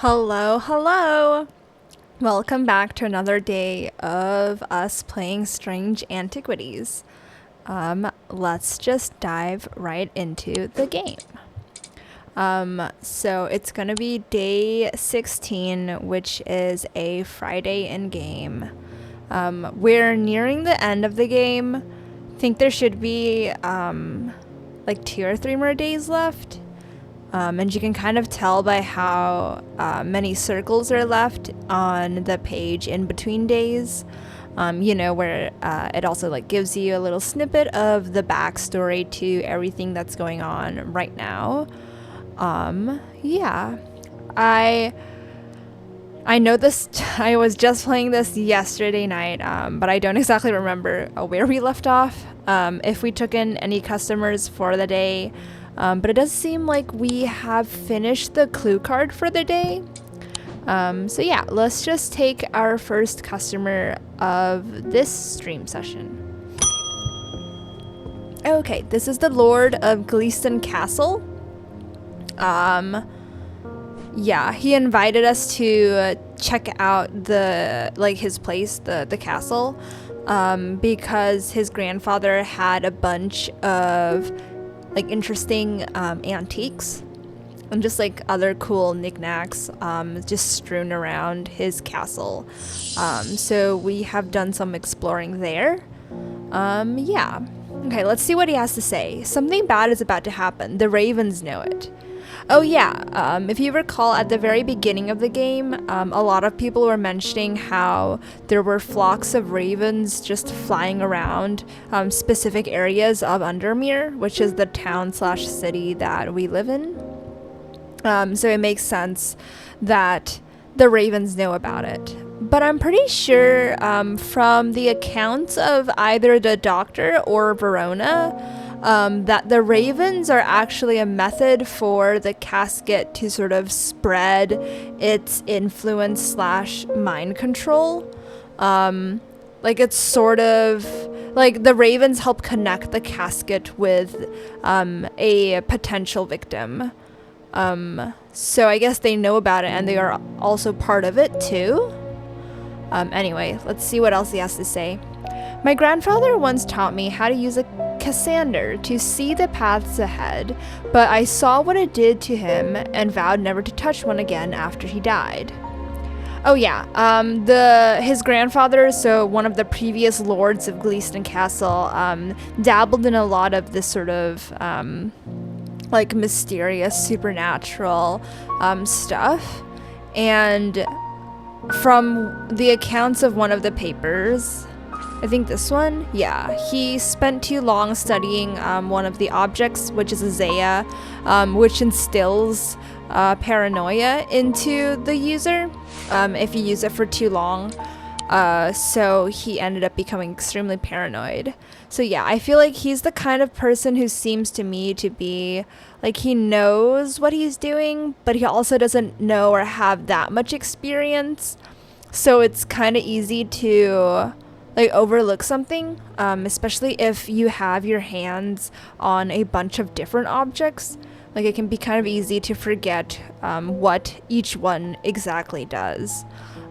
Hello, hello! Welcome back to another day of us playing Strange Antiquities. Let's just dive right into the game. So it's gonna be day 16, which is a Friday in game. We're nearing the end of the game. I think there should be like 2 or 3 more days left. And you can kind of tell by how many circles are left on the page in between days. Where it also like gives you a little snippet of the backstory to everything that's going on right now. Yeah. I know this, I was just playing this yesterday night, but I don't exactly remember where we left off, if we took in any customers for the day. But it does seem like we have finished the clue card for the day. So yeah, let's just take our first customer of this stream session. Okay, this is the Lord of Gleeston Castle. Yeah, he invited us to check out his place, the castle, because his grandfather had a bunch of interesting antiques and just like other cool knickknacks just strewn around his castle. So we have done some exploring there. Yeah. Okay, let's see what he has to say. Something bad is about to happen. The ravens know it. Oh yeah, if you recall at the very beginning of the game, a lot of people were mentioning how there were flocks of ravens just flying around specific areas of Undermere, which is the town/city that we live in. So it makes sense that the ravens know about it. But I'm pretty sure from the accounts of either the doctor or Verona, that the ravens are actually a method for the casket to sort of spread its influence / mind control. It's sort of like the ravens help connect the casket with a potential victim. So I guess they know about it and they are also part of it too. Anyway, let's see what else he has to say. My grandfather once taught me how to use a Cassander to see the paths ahead, but I saw what it did to him and vowed never to touch one again after he died. Oh yeah, his grandfather, so one of the previous lords of Gleeston Castle, dabbled in a lot of this sort of mysterious supernatural stuff, and from the accounts of one of the papers, I think this one, yeah, he spent too long studying one of the objects, which is a Zaya, which instills paranoia into the user if you use it for too long. So he ended up becoming extremely paranoid. So yeah, I feel like he's the kind of person who seems to me to be like, he knows what he's doing, but he also doesn't know or have that much experience. So it's kind of easy to overlook something, especially if you have your hands on a bunch of different objects. Like, it can be kind of easy to forget what each one exactly does.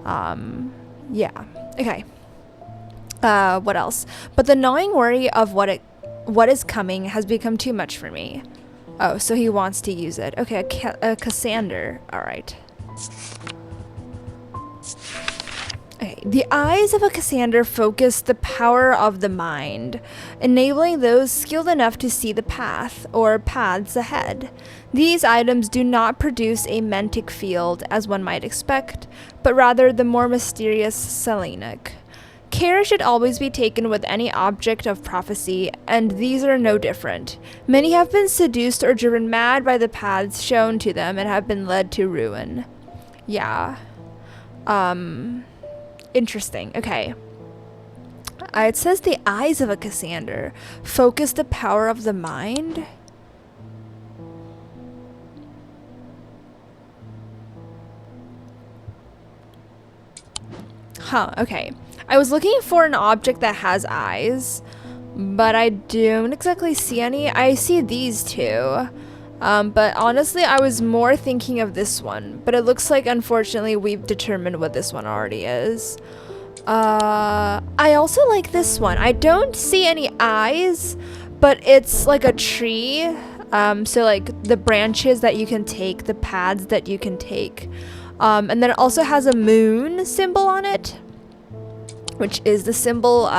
Yeah. Okay. What else? But the gnawing worry of what is coming has become too much for me. Oh, so he wants to use it. Okay, a Cassander. All right. Okay. The eyes of a Cassander focus the power of the mind, enabling those skilled enough to see the path or paths ahead. These items do not produce a mentic field, as one might expect, but rather the more mysterious Selenic. Care should always be taken with any object of prophecy, and these are no different. Many have been seduced or driven mad by the paths shown to them and have been led to ruin. Yeah. Interesting. Okay. It says the eyes of a Cassander focus the power of the mind. Huh, okay. I was looking for an object that has eyes, but I don't exactly see any. I see these two. But honestly, I was more thinking of this one. But it looks like, unfortunately, we've determined what this one already is. I also like this one. I don't see any eyes, but it's like a tree. So like the branches that you can take, the pads that you can take. And then it also has a moon symbol on it, which is the symbol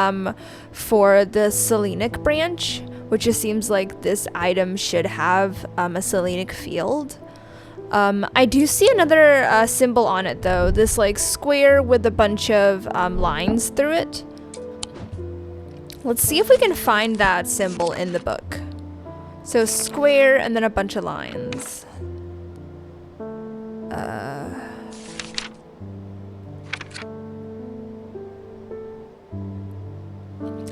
for the selenic branch, which just seems like this item should have a selenic field. I do see another symbol on it though, this like square with a bunch of lines through it. Let's see if we can find that symbol in the book. So square and then a bunch of lines.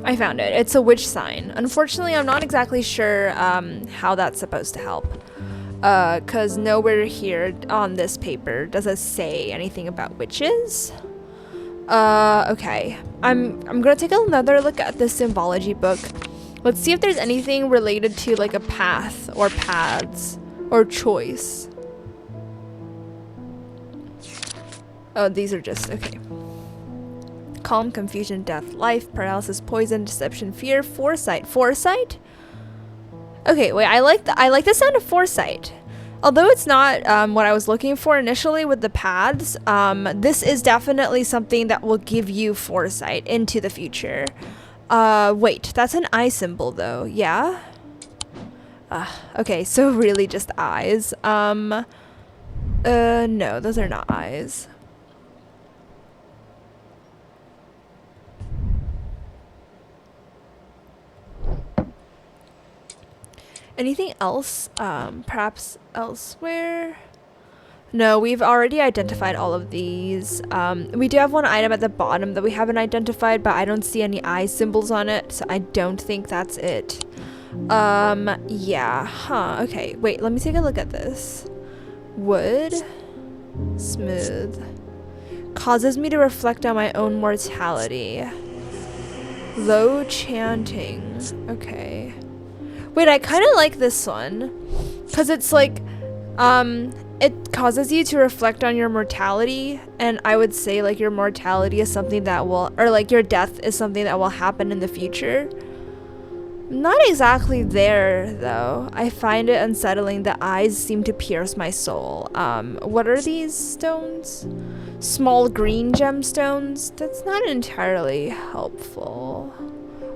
I found it. It's a witch sign. Unfortunately, I'm not exactly sure how that's supposed to help. Because nowhere here on this paper does it say anything about witches. Okay. I'm gonna take another look at the symbology book. Let's see if there's anything related to like a path or paths or choice. Oh, these are just, okay. Calm, confusion, death, life, paralysis, poison, deception, fear, foresight. Foresight? Okay, wait, I like the sound of foresight. Although it's not what I was looking for initially with the paths, this is definitely something that will give you foresight into the future. Wait, that's an eye symbol though, yeah? Okay, so really just eyes. No, those are not eyes. Anything else? Perhaps elsewhere? No, we've already identified all of these. We do have one item at the bottom that we haven't identified, but I don't see any eye symbols on it, so I don't think that's it. Yeah, huh, okay. Wait, let me take a look at this. Wood. Smooth. Causes me to reflect on my own mortality. Low chanting. Okay. Wait, I kind of like this one. Because it's like, it causes you to reflect on your mortality. And I would say like your mortality is something that will, or like your death is something that will happen in the future. Not exactly there though. I find it unsettling. The eyes seem to pierce my soul. What are these stones? Small green gemstones? That's not entirely helpful.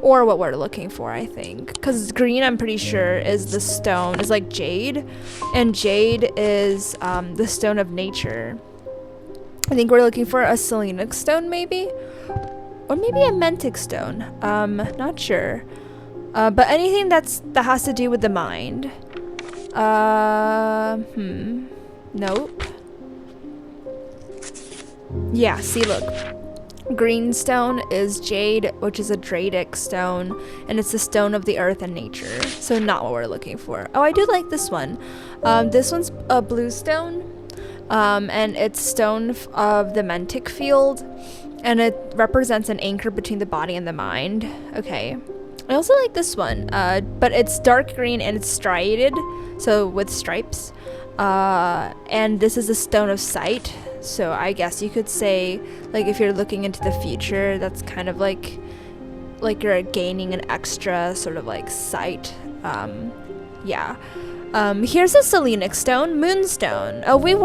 Or what we're looking for, I think. Because green, I'm pretty sure, is the stone, is like jade. And jade is the stone of nature. I think we're looking for a selenic stone, maybe? Or maybe a mentic stone. Not sure. But anything that has to do with the mind. Nope. Yeah, see, look. Green stone is jade, which is a Dradic stone, and it's the stone of the earth and nature. So not what we're looking for. Oh, I do like this one. This one's a blue stone, and it's stone of the mentic field, and it represents an anchor between the body and the mind. Okay. I also like this one, but it's dark green and it's striated, so with stripes. And this is a stone of sight. So I guess you could say, like, if you're looking into the future, that's kind of like you're gaining an extra sort of like sight. Yeah. Here's a selenic stone, moonstone. Oh, we've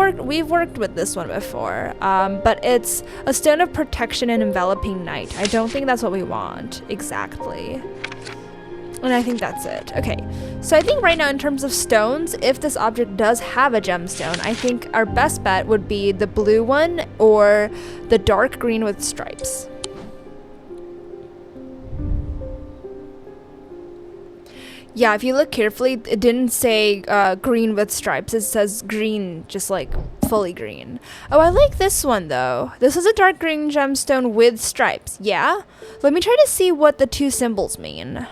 worked with this one before. But it's a stone of protection and enveloping night. I don't think that's what we want exactly. And I think that's it. Okay, so I think right now in terms of stones, if this object does have a gemstone, I think our best bet would be the blue one or the dark green with stripes. Yeah, if you look carefully, it didn't say green with stripes. It says green, just like fully green. Oh, I like this one though. This is a dark green gemstone with stripes. Yeah? Let me try to see what the two symbols mean.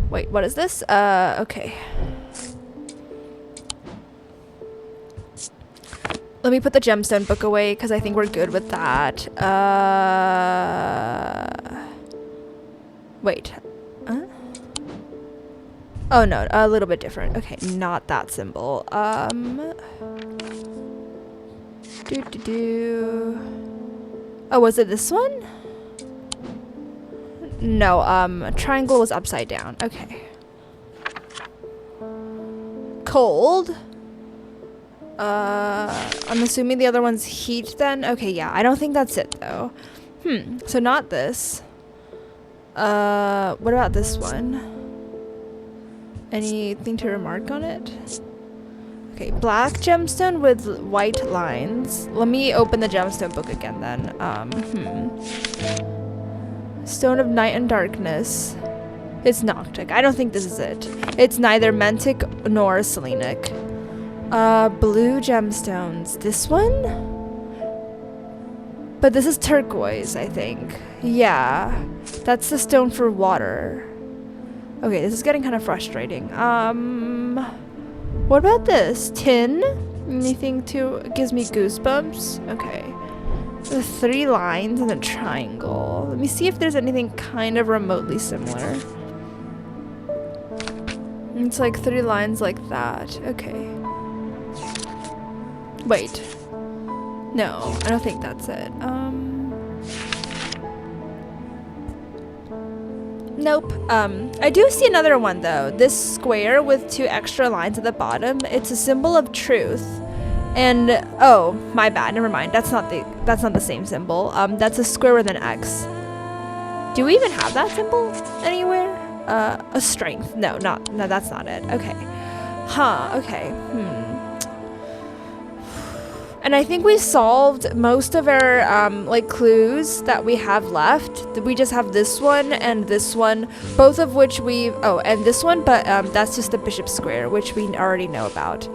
Wait, what is this? Okay. Let me put the gemstone book away because I think we're good with that. Wait. Oh no, a little bit different. Okay, not that symbol. Oh, was it this one? No, triangle was upside down. Okay. Cold. I'm assuming the other one's heat then. Okay, yeah, I don't think that's it though. So not this. What about this one? Anything to remark on it? Okay, black gemstone with white lines. Let me open the gemstone book again then. Stone of night and darkness. It's Noctic. I don't think this is it. It's neither Mantic nor Selenic. Blue gemstones. This one? But this is turquoise, I think. Yeah. That's the stone for water. Okay, this is getting kind of frustrating. What about this? Tin? Anything gives me goosebumps? Okay. The 3 lines and a triangle. Let me see if there's anything kind of remotely similar. It's like 3 lines like that. Okay. Wait. No, I don't think that's it. Nope. I do see another one though. This square with 2 extra lines at the bottom. It's a symbol of truth. And oh, my bad. Never mind. That's not the same symbol. That's a square with an X. Do we even have that symbol anywhere? A strength. No, that's not it. Okay. Okay. And I think we solved most of our like clues that we have left. We just have this one, both of which and this one, but that's just the bishop square, which we already know about.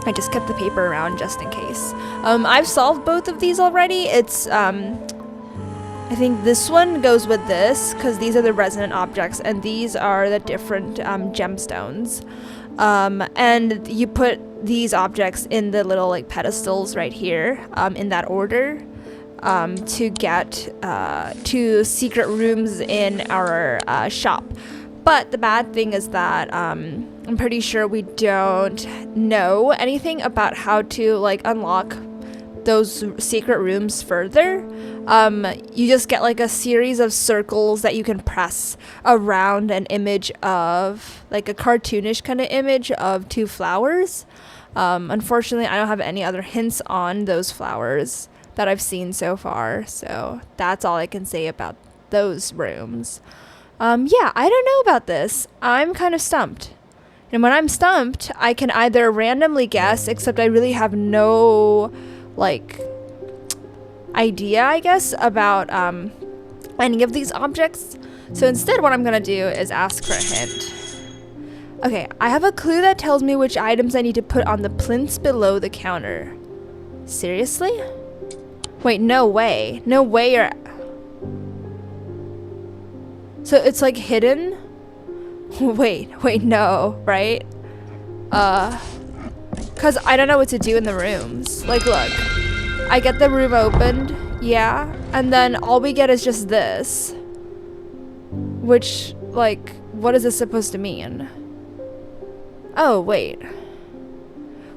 I just kept the paper around just in case. I've solved both of these already. It's I think this one goes with this because these are the resonant objects and these are the different gemstones. And you put these objects in the little like pedestals right here in that order to get to secret rooms in our shop. But the bad thing is that I'm pretty sure we don't know anything about how to like unlock those secret rooms further. You just get like a series of circles that you can press around an image of like a cartoonish kind of image of 2 flowers. Unfortunately, I don't have any other hints on those flowers that I've seen so far, so that's all I can say about those rooms. Yeah, I don't know about this. I'm kind of stumped. And when I'm stumped, I can either randomly guess, except I really have no like idea, I guess, about any of these objects. So instead what I'm gonna do is ask for a hint. Okay, I have a clue that tells me which items I need to put on the plinths below the counter. Seriously? Wait, no way. No way you're... So it's like hidden? wait, no, right? Cause I don't know what to do in the rooms. Like, look. I get the room opened, yeah, and then all we get is just this. Which, like, what is this supposed to mean? Oh, wait.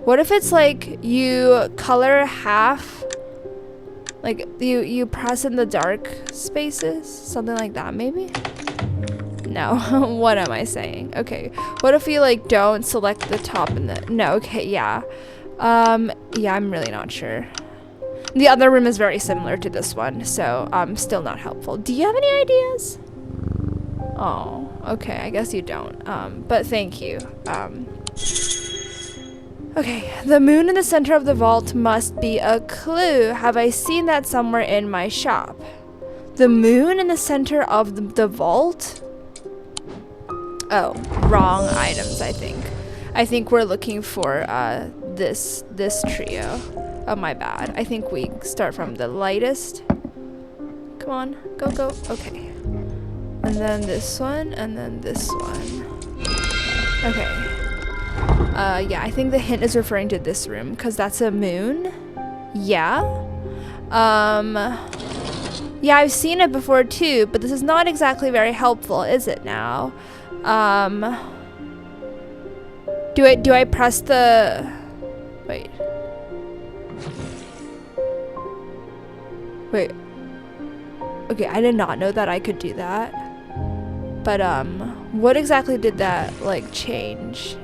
What if it's like you color half, like you press in the dark spaces? Something like that, maybe? No, what am I saying? Okay, what if you like don't select the top and the, no, okay, yeah. Yeah, I'm really not sure. The other room is very similar to this one, so still not helpful. Do you have any ideas? Oh, okay, I guess you don't. But thank you. Okay, the moon in the center of the vault must be a clue. Have I seen that somewhere in my shop? The moon in the center of the vault? Oh, wrong items, I think. I think we're looking for this trio. Oh, my bad. I think we start from the lightest. Come on, go. Okay. And then this one, and then this one. Okay. Yeah, I think the hint is referring to this room, because that's a moon. Yeah. Yeah, I've seen it before too, but this is not exactly very helpful, is it now? Do I press the... Wait. Wait. Okay, I did not know that I could do that. But, what exactly did that, like, change?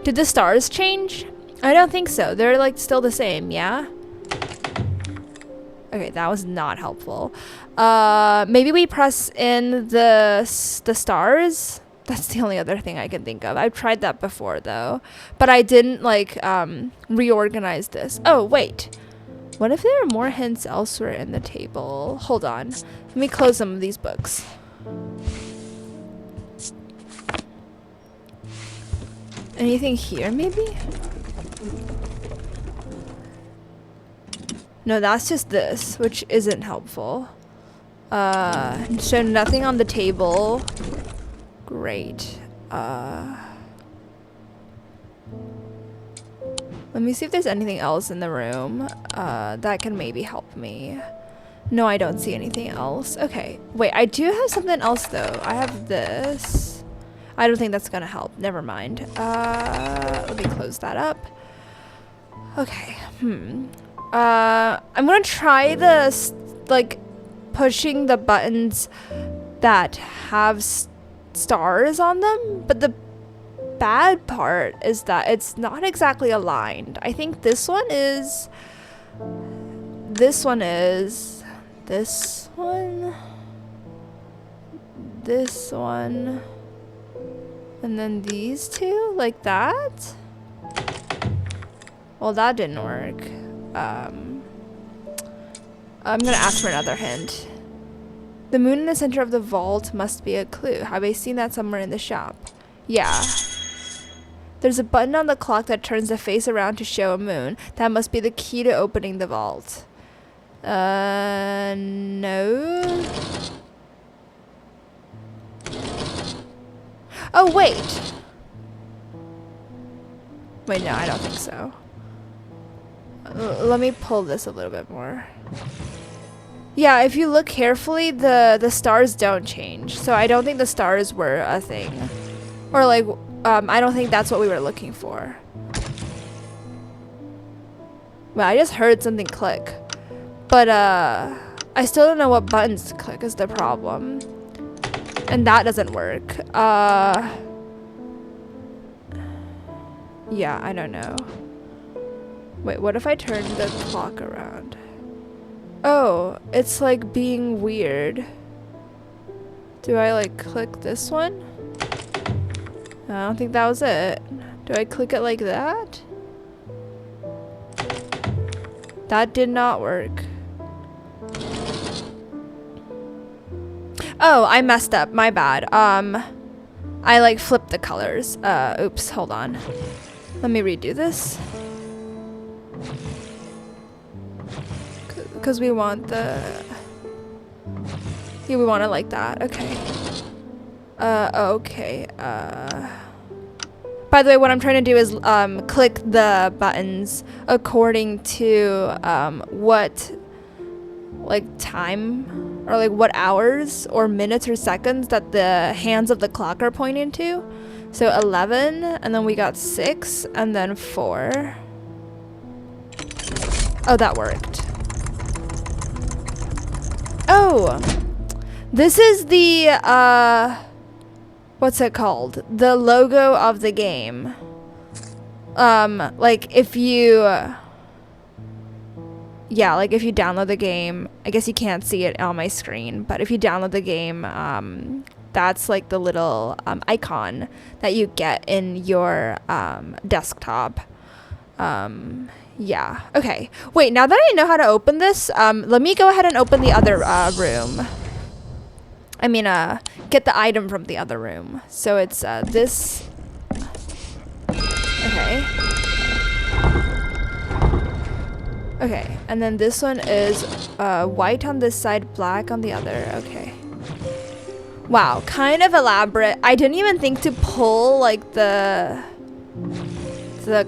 Did the stars change? I don't think so. They're, like, still the same, yeah? Okay, that was not helpful. Maybe we press in the stars? That's the only other thing I can think of. I've tried that before, though. But I didn't, like, reorganize this. Oh, wait. What if there are more hints elsewhere in the table? Hold on. Let me close some of these books. Anything here, maybe? No, that's just this, which isn't helpful. So nothing on the table. Great. Let me see if there's anything else in the room that can maybe help me. No, I don't see anything else. Okay. Wait, I do have something else, though. I have this. I don't think that's gonna help. Never mind. Let me close that up. Okay. I'm gonna try this, like, pushing the buttons that have stars on them, but the bad part is that it's not exactly aligned. I think this one is, this one, and then these two, like that. Well, that didn't work. I'm gonna ask for another hint. The moon in the center of the vault must be a clue. Have I seen that somewhere in the shop? Yeah. There's a button on the clock that turns the face around to show a moon. That must be the key to opening the vault. No. Oh, wait. Wait, no, I don't think so. Let me pull this a little bit more. Yeah, if you look carefully, the stars don't change. So I don't think the stars were a thing. Or like, I don't think that's what we were looking for. Well, I just heard something click. But, I still don't know what buttons to click is the problem. And that doesn't work. Yeah, I don't know. Wait, what if I turn the clock around? Oh, it's like being weird. Do I like click this one? I don't think that was it. Do I click it like that? That did not work. Oh, I messed up. My bad. I like flipped the colors. Oops, hold on. Let me redo this. Because we want the... Yeah, we want it like that. Okay. Okay. By the way, what I'm trying to do is click the buttons according to what like time or like what hours or minutes or seconds that the hands of the clock are pointing to. So 11, and then we got 6, and then 4. Oh, that worked. Oh, this is the, what's it called? The logo of the game. Like if you, yeah, like if you download the game, I guess you can't see it on my screen, but if you download the game, that's like the little icon that you get in your desktop. Yeah, okay. Wait, now that I know how to open this, let me go ahead and open the other room. I mean, get the item from the other room. So it's this. Okay. Okay, and then this one is white on this side, black on the other. Okay. Wow, kind of elaborate. I didn't even think to pull like the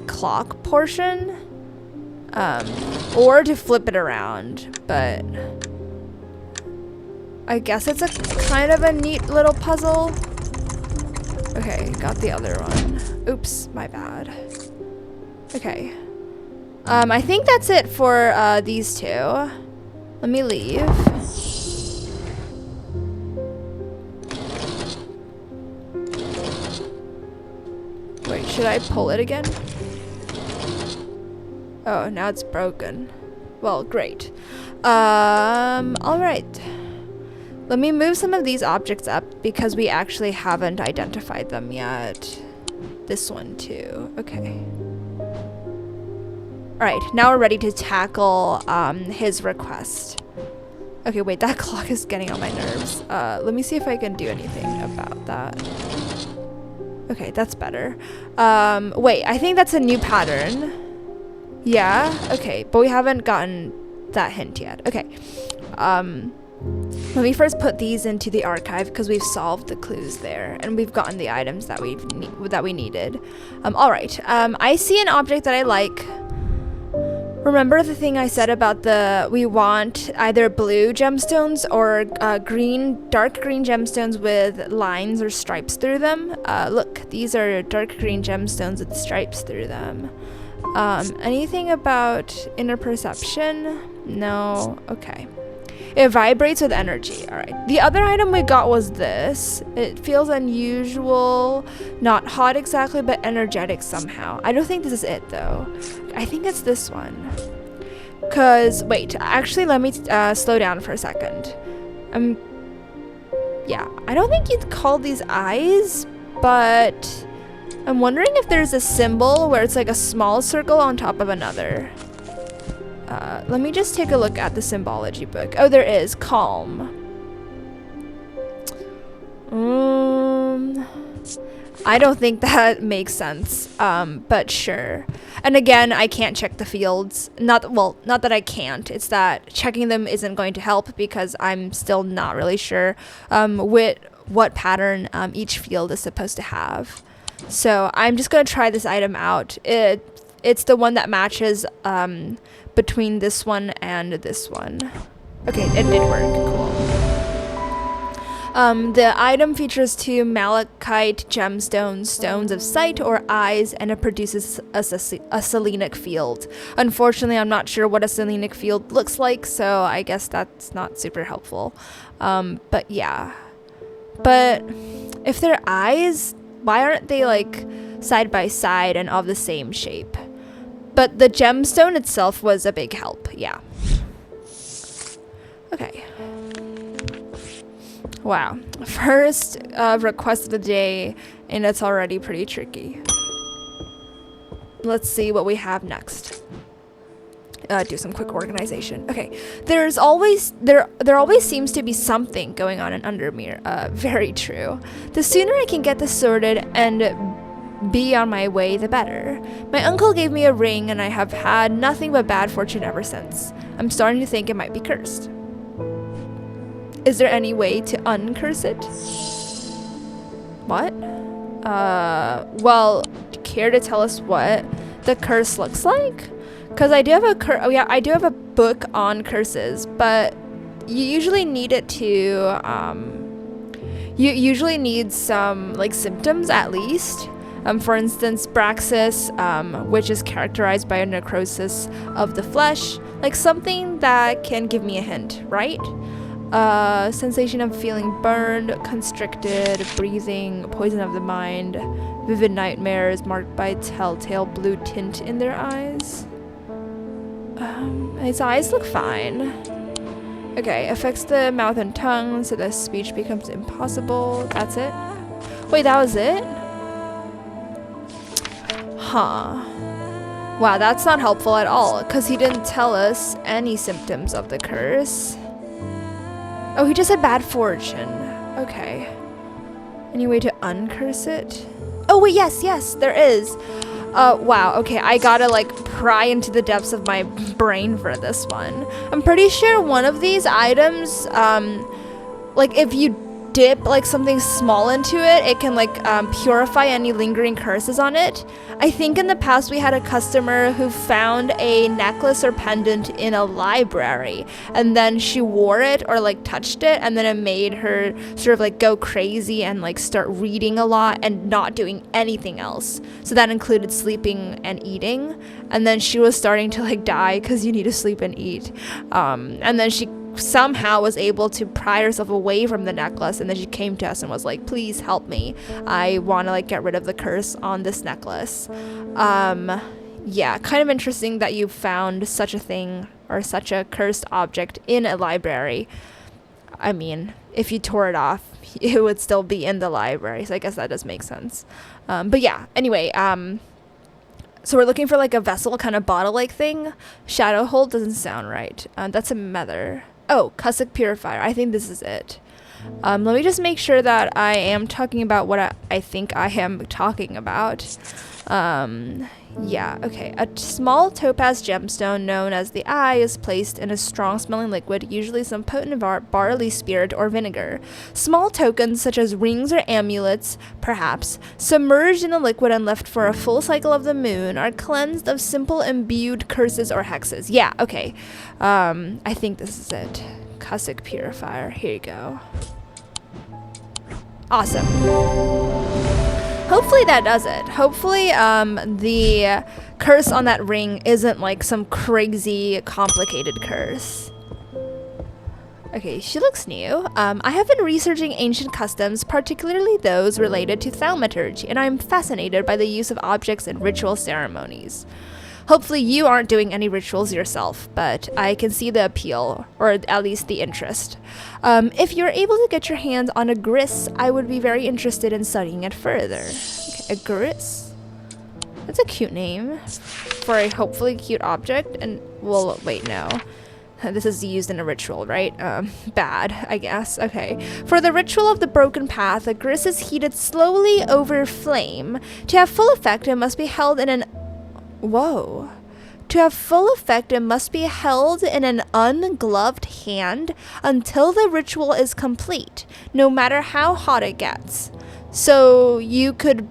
clock portion. Or to flip it around, but I guess it's a kind of a neat little puzzle. Okay, got the other one. Oops, my bad. Okay. I think that's it for these two. Let me leave. Wait, should I pull it again? Oh, now it's broken. Well, great. Alright. Let me move some of these objects up because we actually haven't identified them yet. This one too. Okay. Alright, now we're ready to tackle his request. Okay, wait, that clock is getting on my nerves. Let me see if I can do anything about that. Okay, that's better. Wait, I think that's a new pattern. Yeah, okay, but we haven't gotten that hint yet. Okay. Let me first put these into the archive because we've solved the clues there and we've gotten the items that we needed. All right. I see an object that I like. Remember the thing I said about we want either blue gemstones or dark green gemstones with lines or stripes through them? Look, these are dark green gemstones with stripes through them. Anything about inner perception? No. Okay. It vibrates with energy. All right. The other item we got was this. It feels unusual, not hot exactly, but energetic somehow. I don't think this is it though. I think it's this one. Cause wait, actually, let me slow down for a second. Yeah, I don't think you'd call these eyes, but I'm wondering if there's a symbol where it's like a small circle on top of another. Let me just take a look at the symbology book. Oh, there is. Calm. I don't think that makes sense, but sure. And again, I can't check the fields. Not that I can't. It's that checking them isn't going to help because I'm still not really sure what pattern each field is supposed to have. So I'm just going to try this item out. It's the one that matches between this one and this one. Okay, it did work. Cool. The item features 2 malachite gemstones, stones of sight or eyes, and it produces a selenic field. Unfortunately, I'm not sure what a selenic field looks like, so I guess that's not super helpful. But yeah. But if they're eyes, why aren't they like side by side and of the same shape? But the gemstone itself was a big help, yeah. Okay. Wow. First request of the day, and it's already pretty tricky. Let's see what we have next. Do some quick organization. Okay. There always seems to be something going on in Undermere. Very true. The sooner I can get this sorted and be on my way, the better. My uncle gave me a ring and I have had nothing but bad fortune ever since. I'm starting to think it might be cursed. Is there any way to uncurse it? What? Well, care to tell us what the curse looks like? Because I do have I do have a book on curses, but you usually need it to, you usually need some, like, symptoms at least. For instance, Braxis, which is characterized by a necrosis of the flesh, like something that can give me a hint, right? Sensation of feeling burned, constricted, breathing, poison of the mind, vivid nightmares marked by telltale blue tint in their eyes. His eyes look fine. Okay, affects the mouth and tongue, so the speech becomes impossible. That's it? Wait, that was it? Huh. Wow, that's not helpful at all, because he didn't tell us any symptoms of the curse. Oh, he just said bad fortune. Okay. Any way to uncurse it? Oh, wait, yes, there is. Wow, okay, I gotta, like, pry into the depths of my brain for this one. I'm pretty sure one of these items, like, if you dip like something small into it, it can like purify any lingering curses on it. I think in the past we had a customer who found a necklace or pendant in a library, and then she wore it or like touched it, and then it made her sort of like go crazy and like start reading a lot and not doing anything else. So that included sleeping and eating, and then she was starting to like die because you need to sleep and eat. And then she somehow was able to pry herself away from the necklace, and then she came to us and was like, please help me, I want to like get rid of the curse on this necklace. Yeah, kind of interesting that you found such a thing or such a cursed object in a library. I mean, if you tore it off, it would still be in the library, so I guess that does make sense. But yeah, anyway, so we're looking for like a vessel kind of bottle like thing. Shadow hold doesn't sound right. That's a mether. Oh, Cussack Purifier. I think this is it. Let me just make sure that I am talking about what I think I am talking about. Yeah, okay. A small topaz gemstone known as the Eye is placed in a strong smelling liquid, usually some potent barley spirit or vinegar. Small tokens such as rings or amulets, perhaps, submerged in the liquid and left for a full cycle of the moon, are cleansed of simple imbued curses or hexes. Yeah, okay. I think this is it. Cussack Purifier. Here you go. Awesome. Hopefully that does it. Hopefully the curse on that ring isn't like some crazy complicated curse. Okay, she looks new. I have been researching ancient customs, particularly those related to thaumaturgy, and I'm fascinated by the use of objects in ritual ceremonies. Hopefully you aren't doing any rituals yourself, but I can see the appeal, or at least the interest. If you're able to get your hands on a gris, I would be very interested in studying it further. Okay, a gris? That's a cute name for a hopefully cute object. And, well, wait, no. This is used in a ritual, right? Bad, I guess. Okay. For the ritual of the broken path, a gris is heated slowly over flame. To have full effect, it must be held in an... Whoa. To have full effect, it must be held in an ungloved hand until the ritual is complete, no matter how hot it gets. So you could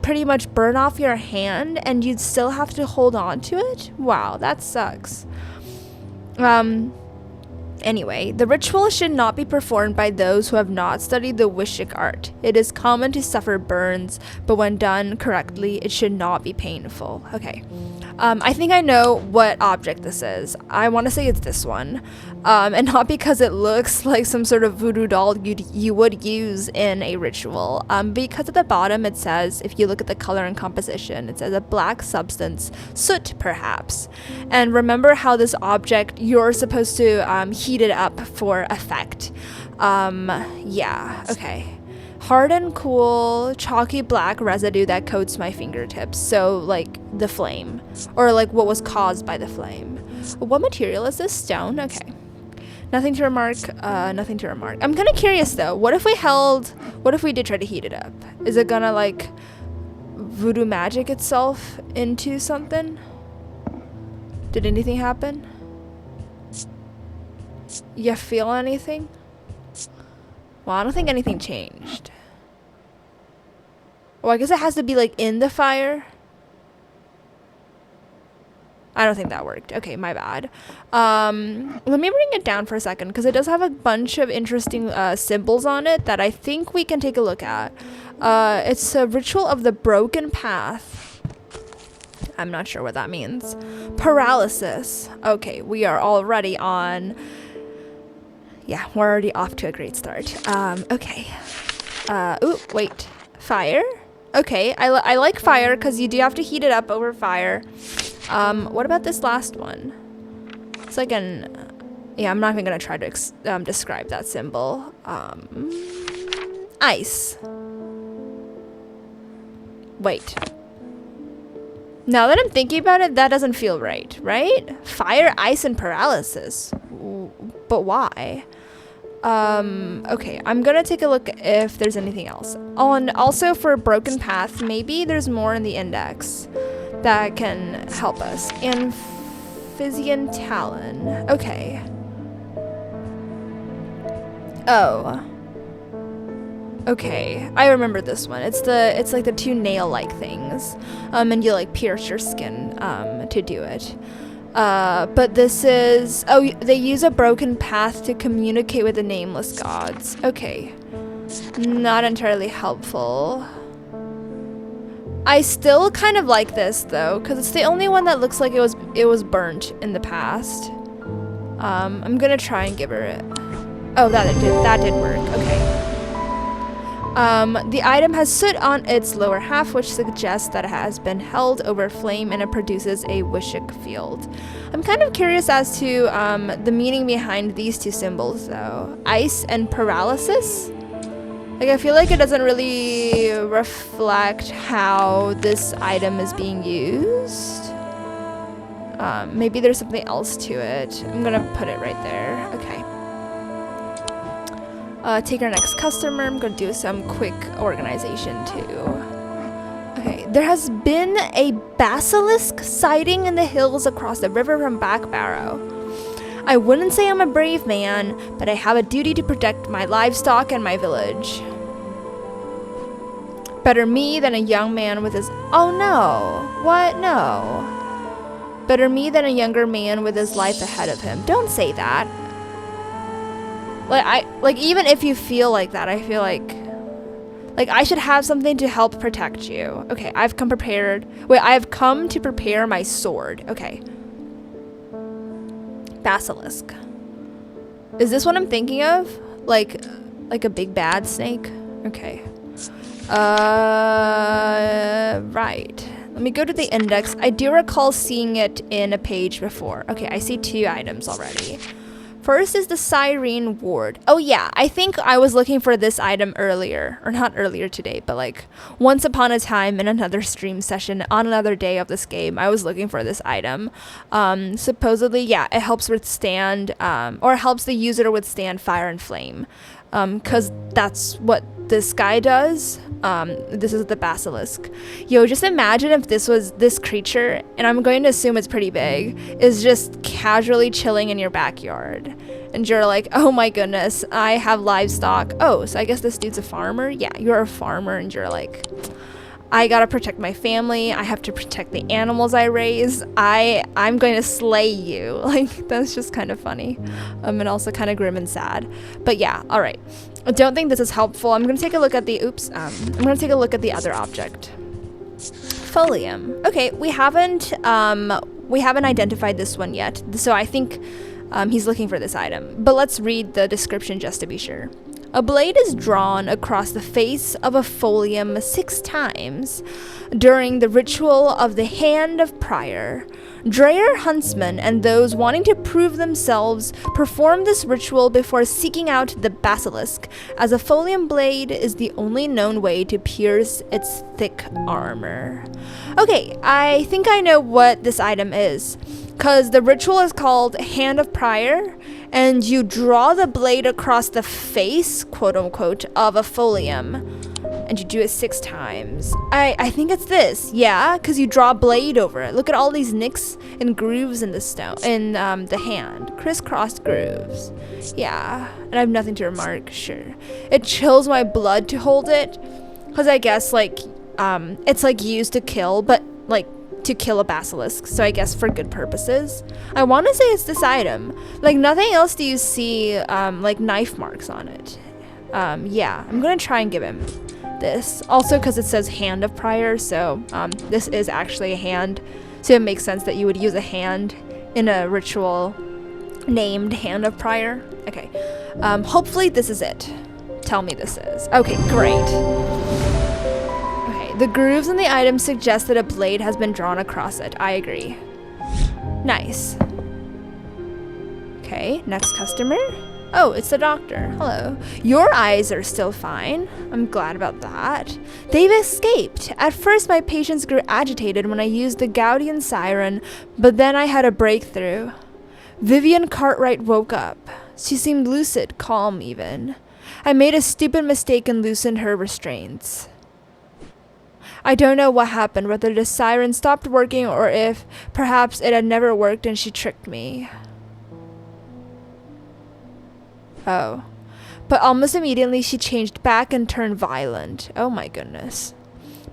pretty much burn off your hand and you'd still have to hold on to it? Wow, that sucks. Anyway, the ritual should not be performed by those who have not studied the Wishik art. It is common to suffer burns, but when done correctly, it should not be painful. Okay. I think I know what object this is. I want to say it's this one. And not because it looks like some sort of voodoo doll you would use in a ritual. Because at the bottom it says, if you look at the color and composition, it says a black substance, soot perhaps. And remember how this object, you're supposed to heat it up for effect. Yeah, okay. Hard and cool, chalky black residue that coats my fingertips. So, like, the flame. Or, like, what was caused by the flame. What material is this? Stone? Okay. Nothing to remark. Nothing to remark. I'm kind of curious, though. What if we did try to heat it up? Is it gonna, like, voodoo magic itself into something? Did anything happen? You feel anything? Well, I don't think anything changed. Well, I guess it has to be, like, in the fire. I don't think that worked. Okay, my bad. Let me bring it down for a second, because it does have a bunch of interesting symbols on it that I think we can take a look at. It's a ritual of the broken path. I'm not sure what that means. Paralysis. Okay, we are already on... Yeah, we're already off to a great start. Okay. Ooh, wait. Fire? Okay, I like fire because you do have to heat it up over fire. What about this last one? It's like an... Yeah, I'm not even going to try to describe that symbol. Ice. Wait. Now that I'm thinking about it, that doesn't feel right, right? Fire, ice, and paralysis. But why? Okay, I'm gonna take a look if there's anything else. Oh, and also for Broken Path, maybe there's more in the index that can help us. Amphibian Talon. Okay. Oh. Okay, I remember this one. It's like the two nail-like things, and you like pierce your skin to do it. But this is they use a broken path to communicate with the nameless gods. Okay, not entirely helpful. I still kind of like this though, because it's the only one that looks like it was burnt in the past. I'm gonna try and give her it. Oh, that did work. Okay. The item has soot on its lower half, which suggests that it has been held over flame and it produces a Wishik field. I'm kind of curious as to the meaning behind these two symbols though. Ice and paralysis? Like, I feel like it doesn't really reflect how this item is being used. Maybe there's something else to it. I'm gonna put it right there. Okay. Take our next customer. I'm gonna do some quick organization too. Okay, there has been a basilisk sighting in the hills across the river from Back Barrow. I wouldn't say I'm a brave man, but I have a duty to protect my livestock and my village. Better me than a young man with his... Oh no! What? No. Better me than a younger man with his life ahead of him. Don't say that. Like even if you feel like that, I feel like I should have something to help protect you. Okay, I've come prepared. Wait, I have come to prepare my sword. Okay. Basilisk. Is this what I'm thinking of? Like a big bad snake? Okay. Right. Let me go to the index. I do recall seeing it in a page before. Okay, I see 2 items already. First is the Cyrene Ward. Oh yeah, I think I was looking for this item earlier. Or not earlier today, but like once upon a time in another stream session on another day of this game, I was looking for this item. Supposedly, yeah, it helps withstand, or helps the user withstand fire and flame. Because that's what this guy does. This is the basilisk. Yo, just imagine if this creature, and I'm going to assume it's pretty big, is just casually chilling in your backyard. And you're like, oh my goodness, I have livestock. Oh, so I guess this dude's a farmer? Yeah, you're a farmer and you're like, I gotta protect my family. I have to protect the animals I raise. I'm going to slay you. Like, that's just kind of funny. And also kind of grim and sad. But yeah, all right. I don't think this is helpful. I'm going to take a look at the, I'm going to take a look at the other object. Folium. Okay, we haven't identified this one yet. So I think he's looking for this item. But let's read the description just to be sure. A blade is drawn across the face of a folium 6 times during the ritual of the Hand of Prior. Dreyer huntsmen and those wanting to prove themselves perform this ritual before seeking out the basilisk, as a folium blade is the only known way to pierce its thick armor. Okay, I think I know what this item is, because the ritual is called Hand of Prior, and you draw the blade across the face, quote unquote, of a folium. And you do it 6 times. I think it's this, yeah, because you draw a blade over it. Look at all these nicks and grooves in the stone, in the hand, crisscrossed grooves. Yeah, and I have nothing to remark. Sure, it chills my blood to hold it, because I guess like it's like used to kill, but like to kill a basilisk. So I guess for good purposes. I want to say it's this item. Like nothing else do you see like knife marks on it. Yeah, I'm gonna try and give him this, also because it says Hand of Prior, so this is actually a hand, so it makes sense that you would use a hand in a ritual named Hand of Prior. Okay, hopefully this is it. Tell me this is. Okay, great. Okay, the grooves in the item suggest that a blade has been drawn across it. I agree. Nice. Okay, next customer. Oh, it's the doctor. Hello. Your eyes are still fine. I'm glad about that. They've escaped. At first, my patients grew agitated when I used the Gaudian siren, but then I had a breakthrough. Vivian Cartwright woke up. She seemed lucid, calm even. I made a stupid mistake and loosened her restraints. I don't know what happened, whether the siren stopped working or if perhaps it had never worked and she tricked me. Oh. But almost immediately she changed back and turned violent. Oh my goodness.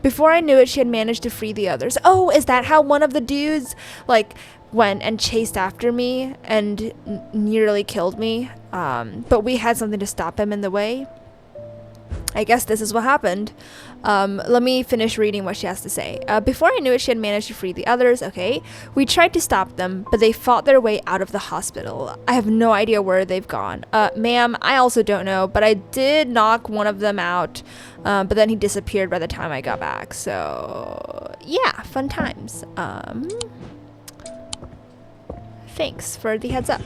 Before I knew it, she had managed to free the others. Oh, is that how one of the dudes, like, went and chased after me and nearly killed me? But we had something to stop him in the way. I guess this is what happened. Let me finish reading what she has to say. Before I knew it, she had managed to free the others. Okay. We tried to stop them, but they fought their way out of the hospital. I have no idea where they've gone. Ma'am, I also don't know, but I did knock one of them out, but then he disappeared by the time I got back. So, yeah, fun times. Thanks for the heads up.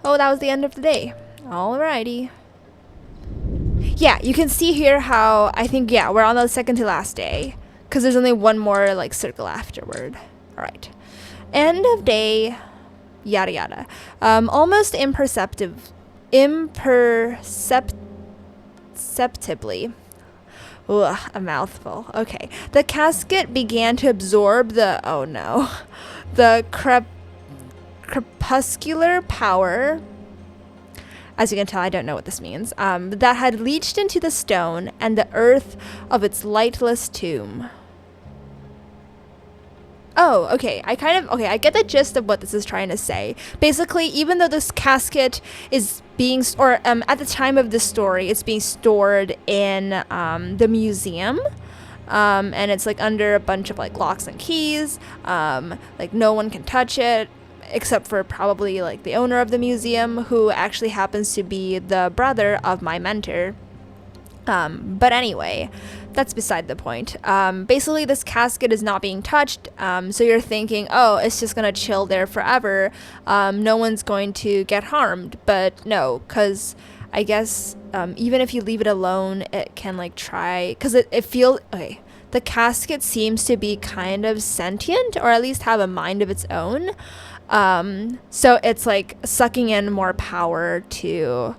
Oh, that was the end of the day. Alrighty. Yeah, you can see here how I think, yeah, we're on the second to last day because there's only one more like circle afterward. All right. End of day, yada yada. Almost imperceptibly. Ugh, a mouthful. Okay. The casket began to absorb the, oh no, the crepuscular power. As you can tell, I don't know what this means. That had leached into the stone and the earth of its lightless tomb. Oh, okay. I get the gist of what this is trying to say. Basically, even though this casket is being, at the time of this story, it's being stored in the museum. And it's like under a bunch of like locks and keys. Like no one can touch it, except for probably like the owner of the museum, who actually happens to be the brother of my mentor. But anyway, that's beside the point. Basically this casket is not being touched. So you're thinking, oh, it's just gonna chill there forever. No one's going to get harmed, but no, cause I guess, even if you leave it alone, it can like try, cause it feels, okay. The casket seems to be kind of sentient, or at least have a mind of its own. So it's like sucking in more power to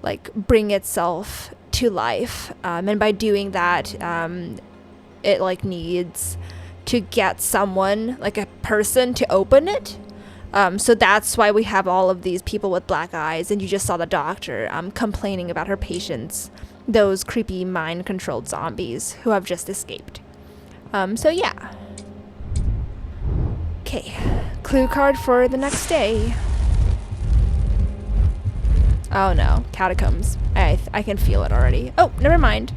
like bring itself to life. And by doing that, it like needs to get someone, like a person, to open it. So that's why we have all of these people with black eyes, and you just saw the doctor complaining about her patients, those creepy mind-controlled zombies who have just escaped. So yeah. Okay, clue card for the next day. Oh no, catacombs. I can feel it already. Oh, never mind.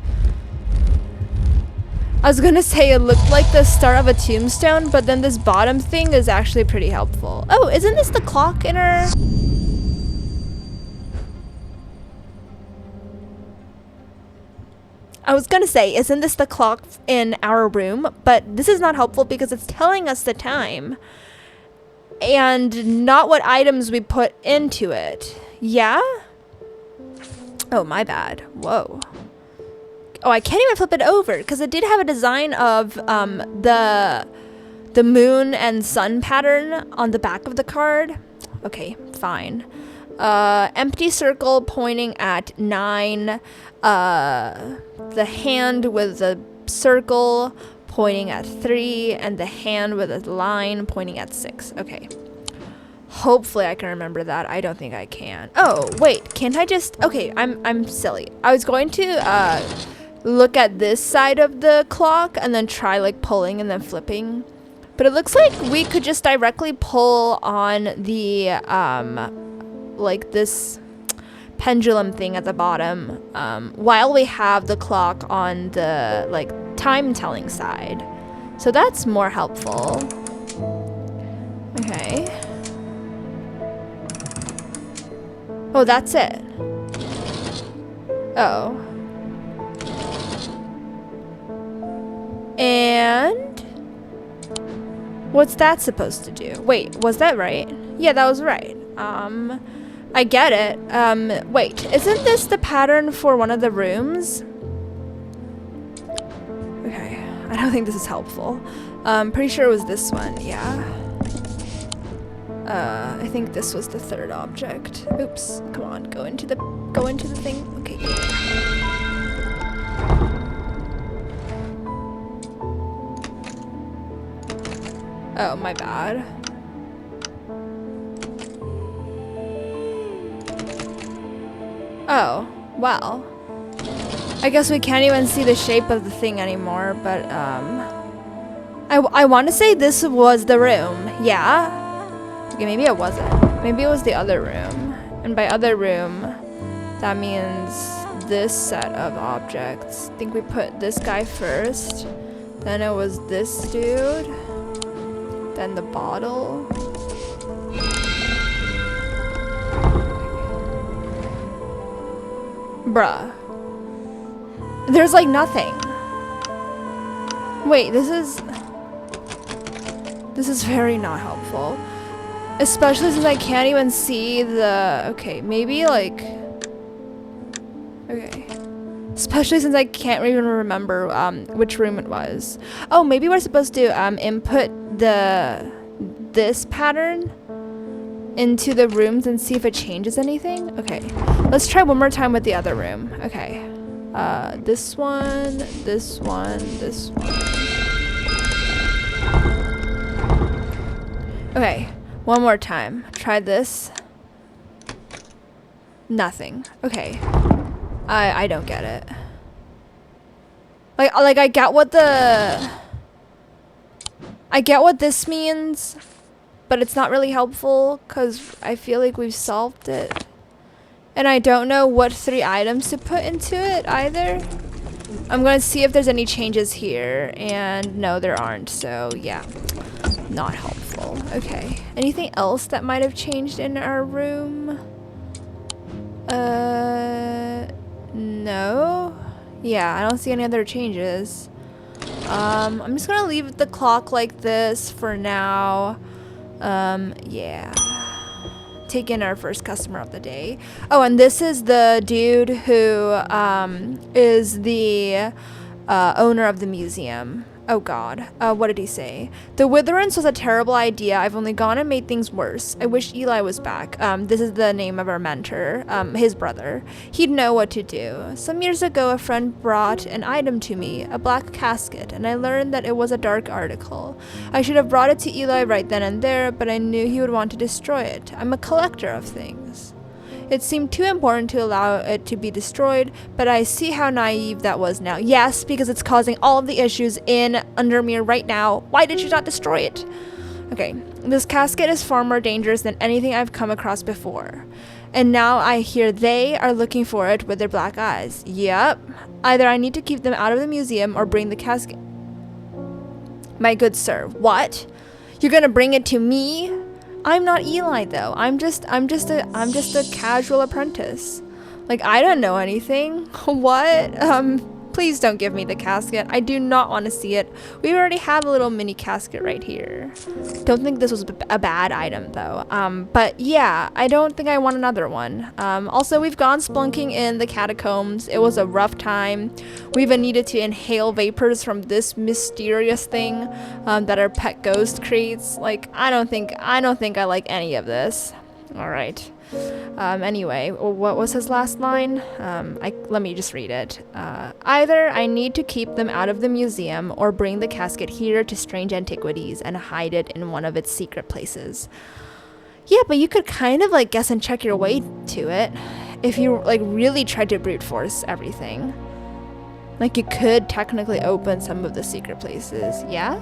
I was gonna say it looked like the start of a tombstone, but then this bottom thing is actually pretty helpful. Oh, isn't this the clock in her? I was gonna say, isn't this the clock in our room? But this is not helpful because it's telling us the time and not what items we put into it. Yeah? Oh, my bad. Whoa. Oh, I can't even flip it over because it did have a design of the moon and sun pattern on the back of the card. Okay, fine. Empty circle pointing at 9. The hand with the circle pointing at 3, and the hand with a line pointing at 6. Okay. Hopefully I can remember that. I don't think I can. Oh, wait. Can't I just... Okay, I'm silly. I was going to look at this side of the clock and then try like pulling and then flipping. But it looks like we could just directly pull on the like this pendulum thing at the bottom while we have the clock on the like time telling side. So that's more helpful. Okay. Oh, that's it. Oh. And what's that supposed to do? Wait, was that right? Yeah, that was right. I get it. Wait, isn't this the pattern for one of the rooms? Okay, I don't think this is helpful. Pretty sure it was this one, yeah. I think this was the third object. Oops, come on, go into the thing. Okay. Oh, my bad. Oh. Well, I guess we can't even see the shape of the thing anymore, but I want to say this was the room. Yeah? Okay, maybe it wasn't. Maybe it was the other room. And by other room, that means this set of objects. I think we put this guy first. Then it was this dude. Then the bottle. Bruh. There's like nothing. Wait, this is very not helpful. Especially since I can't even see the... Okay, maybe like... Okay. Especially since I can't even remember which room it was. Oh, maybe we're supposed to input this pattern into the rooms and see if it changes anything. Okay, let's try one more time with the other room. Okay, this one, this one, this one. Okay, one more time. Try this. Nothing. Okay. I don't get it. Like I get what this means, but it's not really helpful because I feel like we've solved it. And I don't know what 3 items to put into it either. I'm going to see if there's any changes here, and no, there aren't, so yeah, not helpful. Okay, anything else that might have changed in our room? No. Yeah, I don't see any other changes. I'm just gonna leave the clock like this for now. Yeah. Take in our first customer of the day. Oh, and this is the dude who is the owner of the museum. Oh god, what did he say? The Witherance was a terrible idea. I've only gone and made things worse. I wish Eli was back. This is the name of our mentor, his brother. He'd know what to do. Some years ago, a friend brought an item to me, a black casket, and I learned that it was a dark article. I should have brought it to Eli right then and there, but I knew he would want to destroy it. I'm a collector of things. It seemed too important to allow it to be destroyed, but I see how naive that was now. Yes, because it's causing all of the issues in Undermere right now. Why did you not destroy it? Okay, this casket is far more dangerous than anything I've come across before. And now I hear they are looking for it with their black eyes. Yep. Either I need to keep them out of the museum or bring the casket. My good sir, what? You're gonna bring it to me? I'm not Eli though. I'm just a casual apprentice. Like, I don't know anything. What? Please don't give me the casket. I do not want to see it. We already have a little mini casket right here. Don't think this was a bad item though. But yeah, I don't think I want another one. Also, we've gone spelunking in the catacombs. It was a rough time. We even needed to inhale vapors from this mysterious thing that our pet ghost creates. Like, I don't think I like any of this. All right. Anyway, what was his last line? Let me just read it. Either I need to keep them out of the museum or bring the casket here to Strange Antiquities and hide it in one of its secret places. Yeah, but you could kind of like guess and check your way to it if you like really tried to brute force everything. Like, you could technically open some of the secret places, yeah?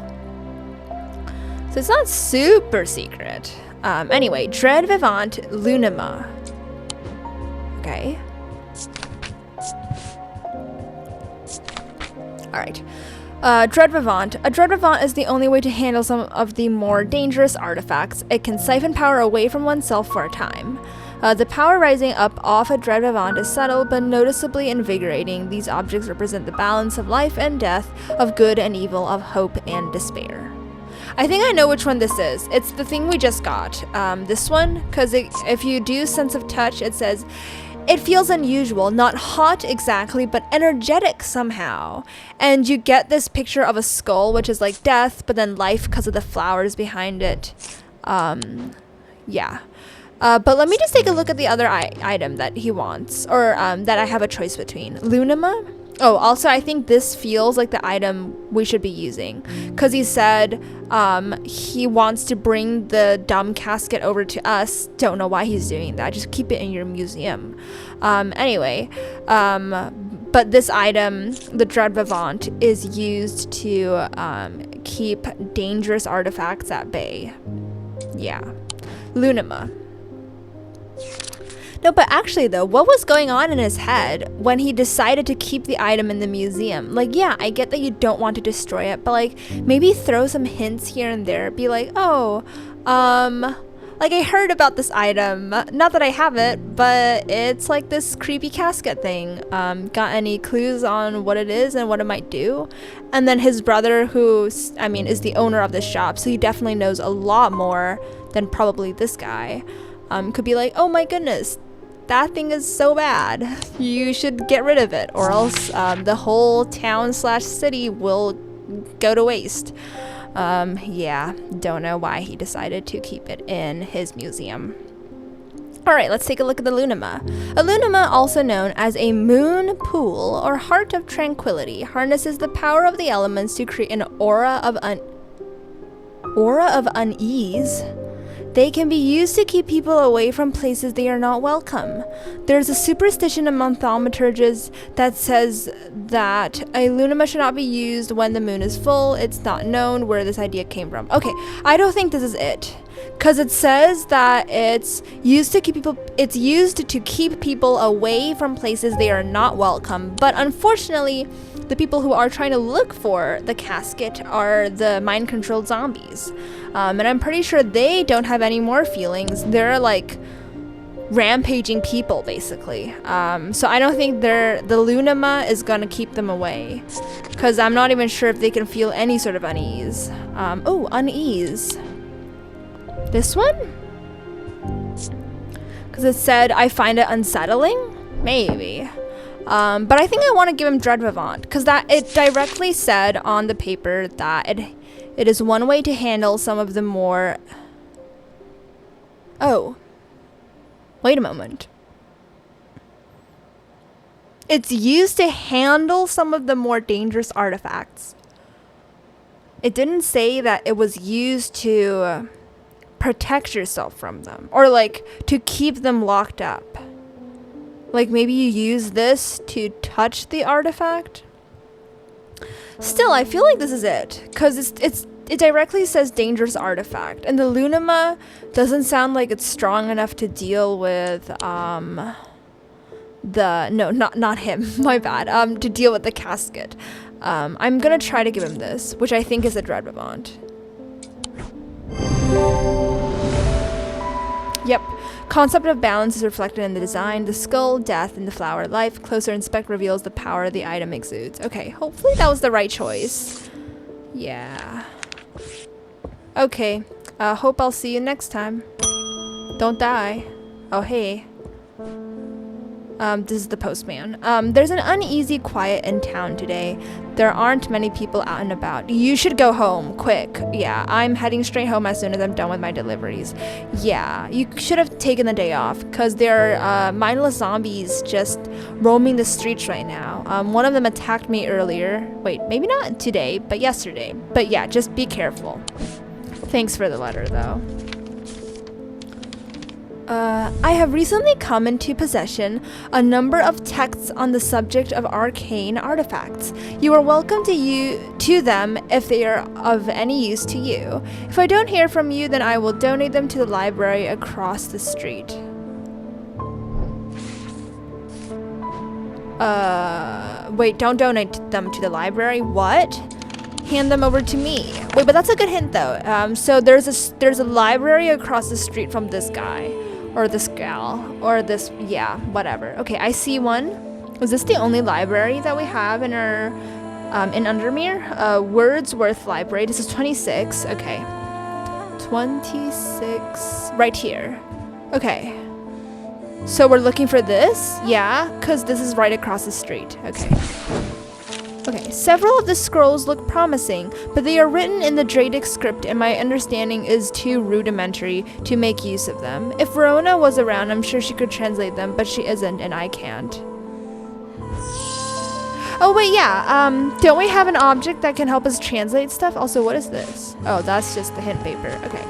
So it's not super secret. Anyway, Dread Vivant Lunima. Okay. Alright. Dread Vivant. A Dread Vivant is the only way to handle some of the more dangerous artifacts. It can siphon power away from oneself for a time. The power rising up off a Dread Vivant is subtle but noticeably invigorating. These objects represent the balance of life and death, of good and evil, of hope and despair. I think I know which one this is. It's the thing we just got. This one, because if you do sense of touch, it says, it feels unusual, not hot exactly, but energetic somehow. And you get this picture of a skull, which is like death, but then life because of the flowers behind it. Yeah. But let me just take a look at the other item that he wants, or that I have a choice between. Lunima? Oh, also, I think this feels like the item we should be using. Because he said he wants to bring the dumb casket over to us. Don't know why he's doing that. Just keep it in your museum. Anyway, but this item, the Dread Vivant, is used to keep dangerous artifacts at bay. Yeah. Lunima. No, but actually though, what was going on in his head when he decided to keep the item in the museum? Like, yeah, I get that you don't want to destroy it, but like, maybe throw some hints here and there. Be like, oh, like I heard about this item. Not that I have it, but it's like this creepy casket thing. Got any clues on what it is and what it might do? And then his brother, who, I mean, is the owner of the shop, so he definitely knows a lot more than probably this guy. Could be like, oh my goodness, that thing is so bad. You should get rid of it, or else the whole town / city will go to waste. Yeah, don't know why he decided to keep it in his museum. Alright, let's take a look at the Lunima. A Lunima, also known as a moon pool or heart of tranquility, harnesses the power of the elements to create an aura of unease. They can be used to keep people away from places they are not welcome. There's a superstition among thaumaturges that says that a Lunima should not be used when the moon is full. It's not known where this idea came from. Okay, I don't think this is it. Because it says that it's used to keep people away from places they are not welcome. But unfortunately, the people who are trying to look for the casket are the mind-controlled zombies. And I'm pretty sure they don't have any more feelings. They're like rampaging people, basically. So I don't think the Lunima is gonna keep them away. Because I'm not even sure if they can feel any sort of unease. Oh, unease. This one? Because it said, I find it unsettling? Maybe. But I think I want to give him Dread Vivant, because it directly said on the paper that it is one way to handle some of the more... Oh. Wait a moment. It's used to handle some of the more dangerous artifacts. It didn't say that it was used to protect yourself from them, or like to keep them locked up. Like maybe you use this to touch the artifact. Still, I feel like this is it, because it directly says dangerous artifact, and the Lunima doesn't sound like it's strong enough to deal with not him, my bad, to deal with the casket. I'm gonna try to give him this, which I think is a Dread Vivant. Yep. Concept of balance is reflected in the design. The skull, death, and the flower, life. Closer inspect reveals the power the item exudes. Okay, hopefully that was the right choice. Yeah. Okay. Hope I'll see you next time. Don't die. Oh, hey. This is the postman. There's an uneasy quiet in town today. There aren't many people out and about. You should go home, quick. Yeah, I'm heading straight home as soon as I'm done with my deliveries. Yeah, you should have taken the day off, because there are mindless zombies just roaming the streets right now. One of them attacked me earlier. Wait, maybe not today, but yesterday. But yeah, just be careful. Thanks for the letter, though. I have recently come into possession a number of texts on the subject of arcane artifacts. You are welcome to them if they are of any use to you. If I don't hear from you, then I will donate them to the library across the street. Wait, don't donate them to the library? What? Hand them over to me. Wait, but that's a good hint though. So there's a library across the street from this guy. Or this gal, or this, yeah, whatever. Okay, I see one. Was this the only library that we have in our, in Undermere? Wordsworth Library. This is 26. Okay. 26. Right here. Okay. So we're looking for this? Yeah, because this is right across the street. Okay. Okay, several of the scrolls look promising, but they are written in the Dradic script and my understanding is too rudimentary to make use of them. If Verona was around, I'm sure she could translate them, but she isn't and I can't. Oh wait, yeah. Don't we have an object that can help us translate stuff? Also, what is this? Oh, that's just the hint paper. Okay.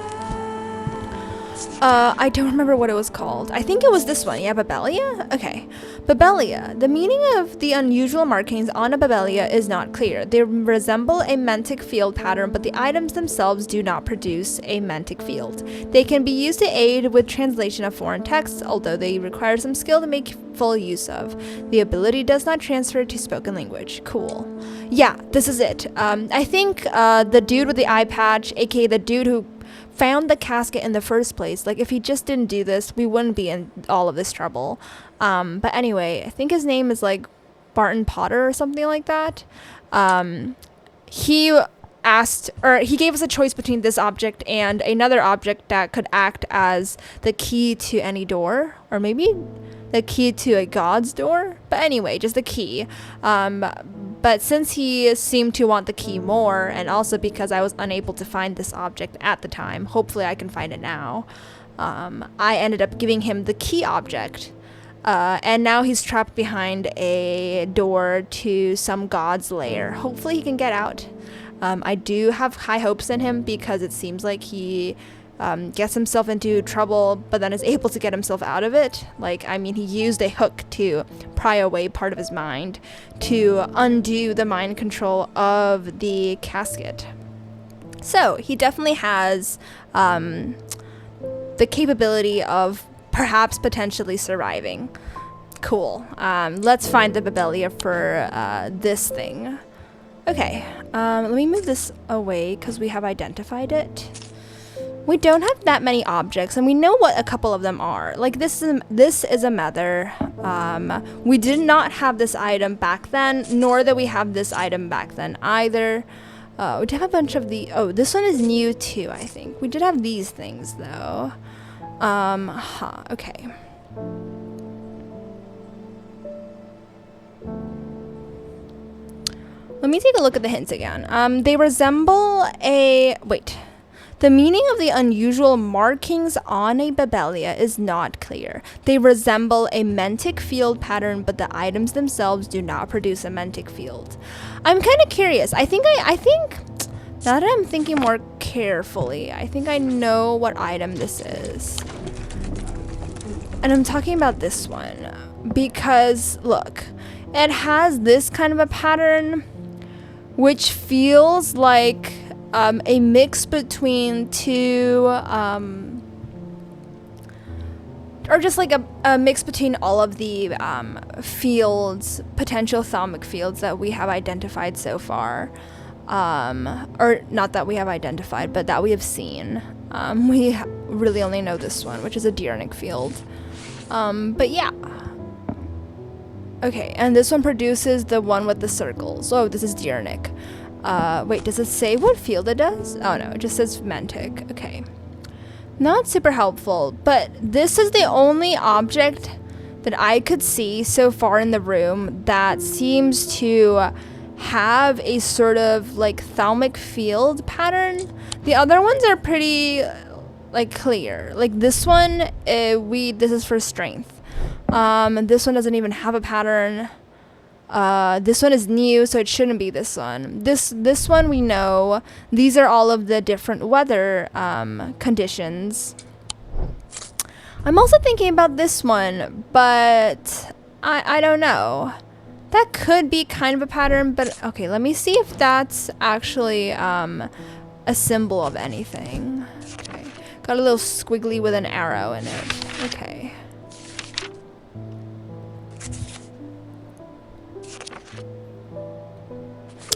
I don't remember what it was called. I think it was this one. Yeah, Babelia? Okay. Babelia. The meaning of the unusual markings on a Babelia is not clear. They resemble a mantic field pattern, but the items themselves do not produce a mantic field. They can be used to aid with translation of foreign texts, although they require some skill to make full use of. The ability does not transfer to spoken language. Cool. Yeah, this is it. I think the dude with the eye patch, aka the dude who found the casket in the first place, like if he just didn't do this, we wouldn't be in all of this trouble. But anyway, I think his name is like Barton Potter or something like that. He asked, or he gave us a choice between this object and another object that could act as the key to any door, or maybe the key to a god's door. But anyway, just the key. But since he seemed to want the key more, and also because I was unable to find this object at the time, hopefully I can find it now, I ended up giving him the key object. And now he's trapped behind a door to some god's lair. Hopefully he can get out. I do have high hopes in him because it seems like he gets himself into trouble, but then is able to get himself out of it. Like, I mean, he used a hook to pry away part of his mind to undo the mind control of the casket. So he definitely has the capability of perhaps potentially surviving. Cool. Let's find the Babelia for this thing. Okay, let me move this away because we have identified it. We don't have that many objects, and we know what a couple of them are. Like this is a mother. We did not have this item back then, nor that we have this item back then either. We did have a bunch of the. Oh, this one is new too. I think we did have these things though. Okay. Let me take a look at the hints again. They resemble a wait. The meaning of the unusual markings on a Babelia is not clear. They resemble a mantic field pattern, but the items themselves do not produce a mantic field. I'm kind of curious. I think now that I'm thinking more carefully, I think I know what item this is. And I'm talking about this one because look, it has this kind of a pattern which feels like a mix between two, or just like a mix between all of the fields, potential thalmic fields that we have identified so far. Or not that we have identified, but that we have seen. We really only know this one, which is a Diurnic field. But yeah. Okay, and this one produces the one with the circles. Oh, this is Diurnic. Wait, does it say what field it does? Oh no, it just says Mantic. Okay. Not super helpful, but this is the only object that I could see so far in the room that seems to have a sort of like thalmic field pattern. The other ones are pretty like clear. Like this one, this is for strength. This one doesn't even have a pattern. This one is new, so it shouldn't be this one. This one we know. These are all of the different weather conditions. I'm also thinking about this one, but I don't know. That could be kind of a pattern, but okay, let me see if that's actually a symbol of anything. Okay, got a little squiggly with an arrow in it. Okay.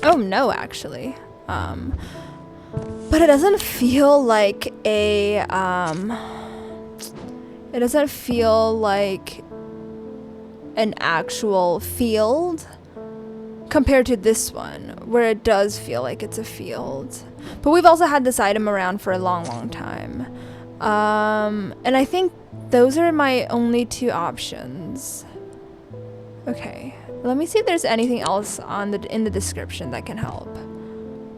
Oh no, actually. But it doesn't feel like a it doesn't feel like an actual field compared to this one, where it does feel like it's a field. But we've also had this item around for a long time. And I think those are my only two options. Okay. Let me see if there's anything else in the description that can help.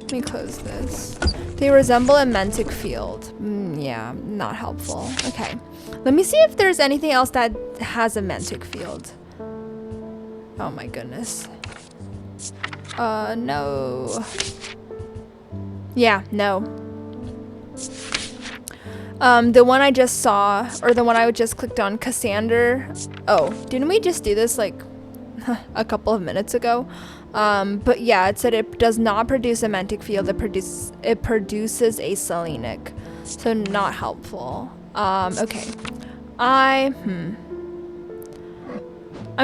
Let me close this. They resemble a mantic field. Yeah, not helpful. Okay. Let me see if there's anything else that has a mantic field. Oh my goodness. No. Yeah, no. The one I just saw, or the one I just clicked on, Cassander. Oh, didn't we just do this like a couple of minutes ago? But yeah, it said it does not produce a mantic field. It produces a selenic, so not helpful. Okay. I'm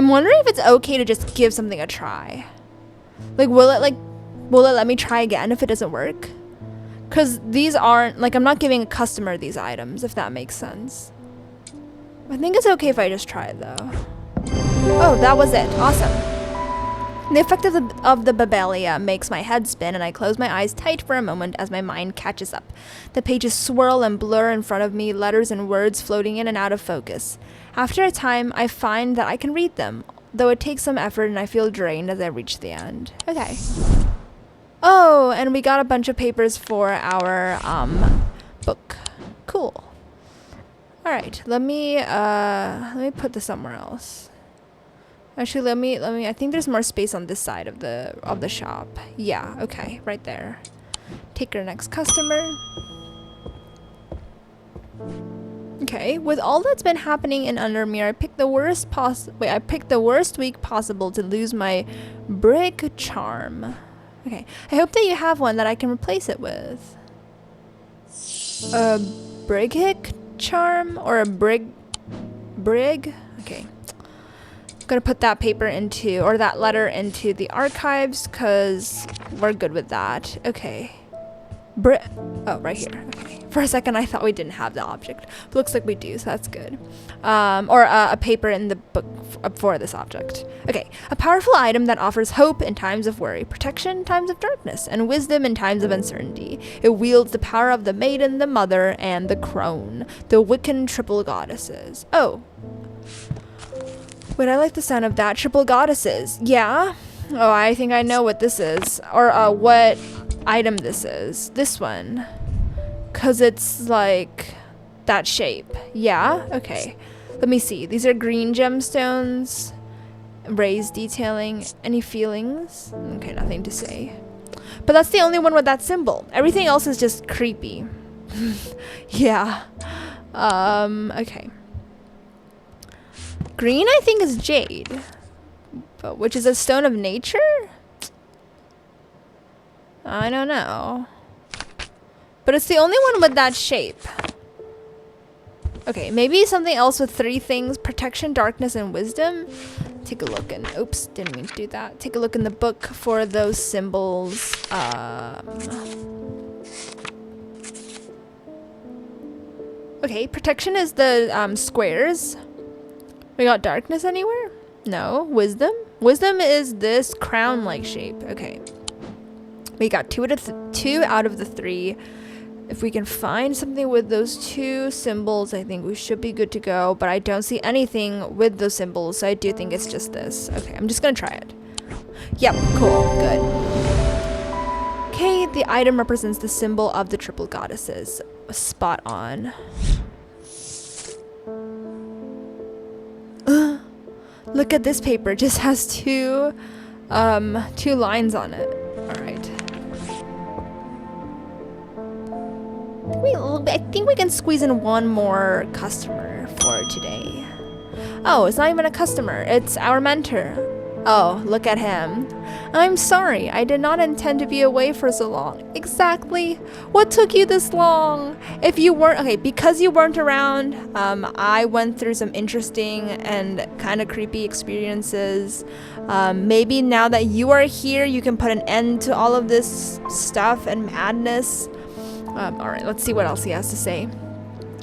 wondering if it's okay to just give something a try. Like, will it let me try again if it doesn't work? Because these aren't, like, I'm not giving a customer these items, if that makes sense. I think it's okay if I just try it, though. Oh, that was it. Awesome. The effect of the Babelia makes my head spin, and I close my eyes tight for a moment as my mind catches up. The pages swirl and blur in front of me, letters and words floating in and out of focus. After a time, I find that I can read them, though it takes some effort and I feel drained as I reach the end. Okay. Oh, and we got a bunch of papers for our book. Cool. All right, let me put this somewhere else. Actually, let me I think there's more space on this side of the shop. Yeah, okay, right there. Take our next customer. Okay, with all that's been happening in Undermere, I picked the worst week possible to lose my brig charm. Okay, I hope that you have one that I can replace it with. A Brighic charm or a brig? Okay. I'm gonna put that paper into, or that letter into the archives, cause we're good with that. Okay. Oh, right here. Okay. For a second, I thought we didn't have the object. But looks like we do, so that's good. Or a paper in the book for this object. Okay. A powerful item that offers hope in times of worry, protection in times of darkness, and wisdom in times of uncertainty. It wields the power of the maiden, the mother, and the crone, the Wiccan triple goddesses. Oh. Wait, I like the sound of that. Triple goddesses. Yeah? Oh, I think I know what this is. Or what item this is. This one. Because it's like that shape. Yeah? Okay. Let me see. These are green gemstones. Raised detailing. Any feelings? Okay, nothing to say. But that's the only one with that symbol. Everything else is just creepy. Yeah. Okay. Green, I think, is jade. But which is a stone of nature? I don't know. But it's the only one with that shape. Okay, maybe something else with three things. Protection, darkness, and wisdom. Take a look and... Oops, didn't mean to do that. Take a look in the book for those symbols. Okay, protection is the squares. We got darkness anywhere? No. Wisdom? Wisdom is this crown-like shape. Okay. We got two out of the three. If we can find something with those two symbols, I think we should be good to go. But I don't see anything with those symbols, so I do think it's just this. Okay, I'm just gonna try it. Yep, cool, good. Okay, the item represents the symbol of the triple goddesses. Spot on. Look at this paper. It just has two lines on it. All right. I think we can squeeze in one more customer for today. Oh, it's not even a customer. It's our mentor. Oh, look at him. I'm sorry. I did not intend to be away for so long. Exactly. What took you this long? If you weren't... Okay, because you weren't around, I went through some interesting and kind of creepy experiences. Maybe now that you are here, you can put an end to all of this stuff and madness. Alright, let's see what else he has to say.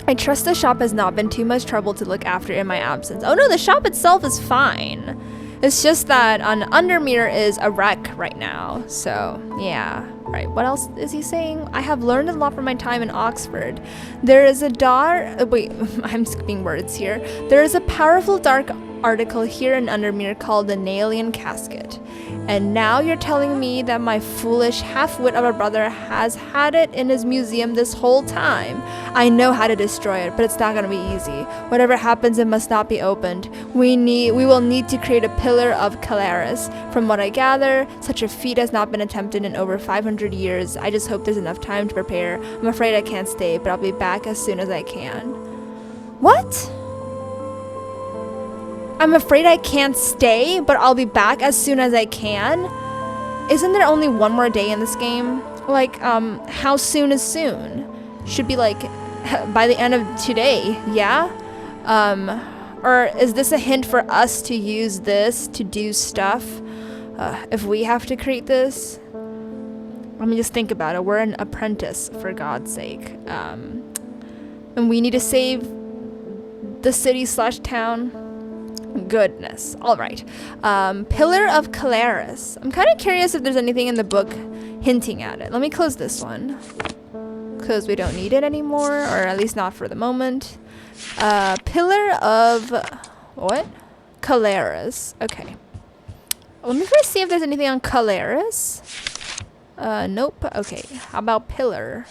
I trust the shop has not been too much trouble to look after in my absence. Oh no, the shop itself is fine. It's just that Undermere is a wreck right now. So, yeah. Right, what else is he saying? I have learned a lot from my time in Oxford. There is a wait, I'm skipping words here. There is a powerful dark article here in Undermere called the Nailian Casket. And now you're telling me that my foolish half-wit of a brother has had it in his museum this whole time. I know how to destroy it, but it's not going to be easy. Whatever happens, it must not be opened. We will need to create a pillar of Calaris. From what I gather, such a feat has not been attempted in over 500 years. I just hope there's enough time to prepare. I'm afraid I can't stay, but I'll be back as soon as I can. What? I'm afraid I can't stay, but I'll be back as soon as I can? Isn't there only one more day in this game? Like, how soon is soon? Should be like, by the end of today, yeah? Or is this a hint for us to use this to do stuff? If we have to create this? Let me just think about it. We're an apprentice, for God's sake. And we need to save the city/town. Goodness. All right. Pillar of Calaris. I'm kind of curious if there's anything in the book hinting at it. Let me close this one because we don't need it anymore, or at least not for the moment. Pillar of what? Calaris. Okay. Let me first see if there's anything on Calaris. Nope. Okay. How about pillar?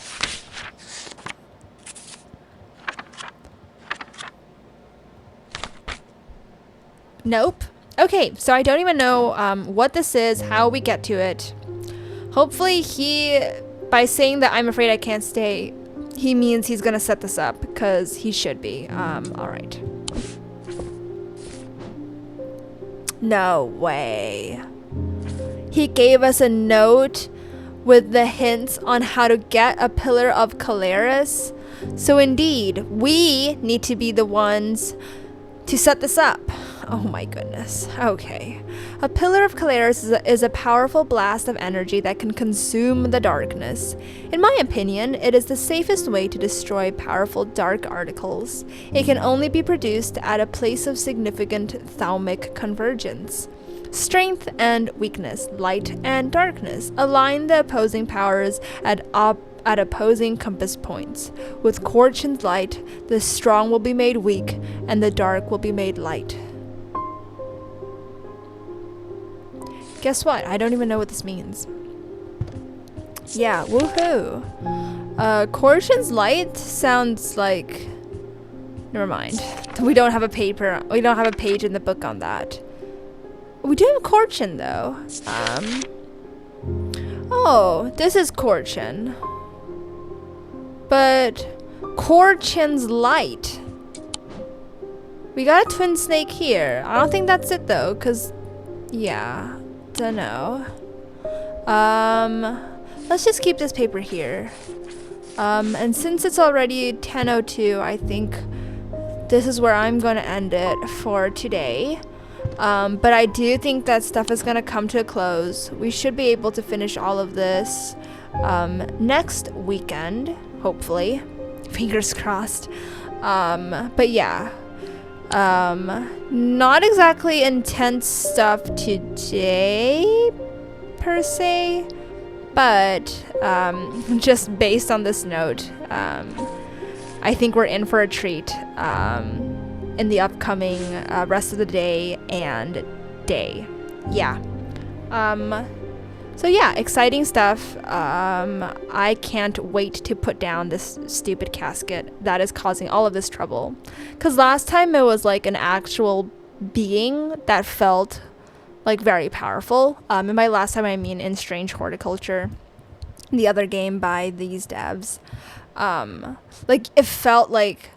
Nope. Okay, so I don't even know what this is, how we get to it. Hopefully by saying that I'm afraid I can't stay, he means he's gonna set this up, because he should be. Alright. No way. He gave us a note with the hints on how to get a pillar of Calaris. So indeed, we need to be the ones to set this up. Oh my goodness. Okay. A pillar of Calaris is a powerful blast of energy that can consume the darkness. In my opinion, it is the safest way to destroy powerful dark articles. It can only be produced at a place of significant thaumic convergence. Strength and weakness, light and darkness, align the opposing powers at opposing compass points. With Korchin's light, the strong will be made weak, and the dark will be made light. Guess what? I don't even know what this means. Yeah, woohoo. Korchin's light sounds like... Never mind. We don't have a paper. We don't have a page in the book on that. We do have Korchin though. Oh, this is Korchin. But Korchin's light. We got a twin snake here. I don't think that's it though, cause yeah. Dunno. Let's just keep this paper here. And since it's already 10:02, I think this is where I'm gonna end it for today. But I do think that stuff is gonna come to a close. We should be able to finish all of this next weekend, hopefully. Fingers crossed. But yeah. Not exactly intense stuff today, per se, but just based on this note, I think we're in for a treat in the upcoming rest of the day and day. Yeah. So yeah, exciting stuff. I can't wait to put down this stupid casket that is causing all of this trouble. Because last time it was like an actual being that felt like very powerful. And by last time I mean in Strange Horticulture, the other game by these devs. Like it felt like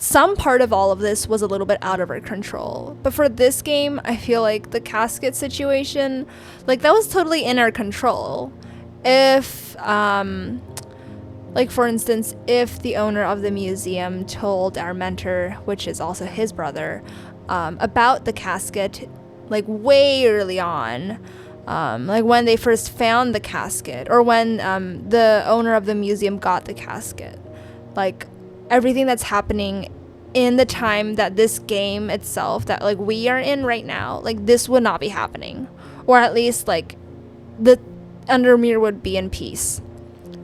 some part of all of this was a little bit out of our control. But for this game, I feel like the casket situation, like that was totally in our control. If, like for instance, if the owner of the museum told our mentor, which is also his brother, about the casket, like way early on, like when they first found the casket, or when the owner of the museum got the casket, like everything that's happening in the time that this game itself that like we are in right now, like this would not be happening, or at least like the Undermere would be in peace.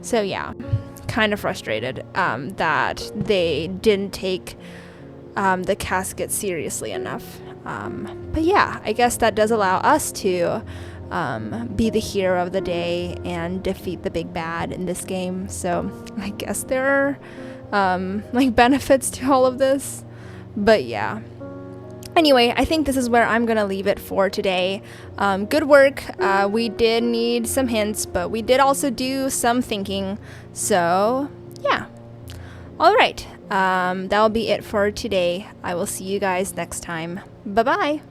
So yeah, kind of frustrated that they didn't take the casket seriously enough. But yeah, I guess that does allow us to be the hero of the day and defeat the big bad in this game. So I guess there are like benefits to all of this. But yeah. Anyway, I think this is where I'm gonna leave it for today. Good work. We did need some hints, but we did also do some thinking. So yeah. All right. That'll be it for today. I will see you guys next time. Bye bye.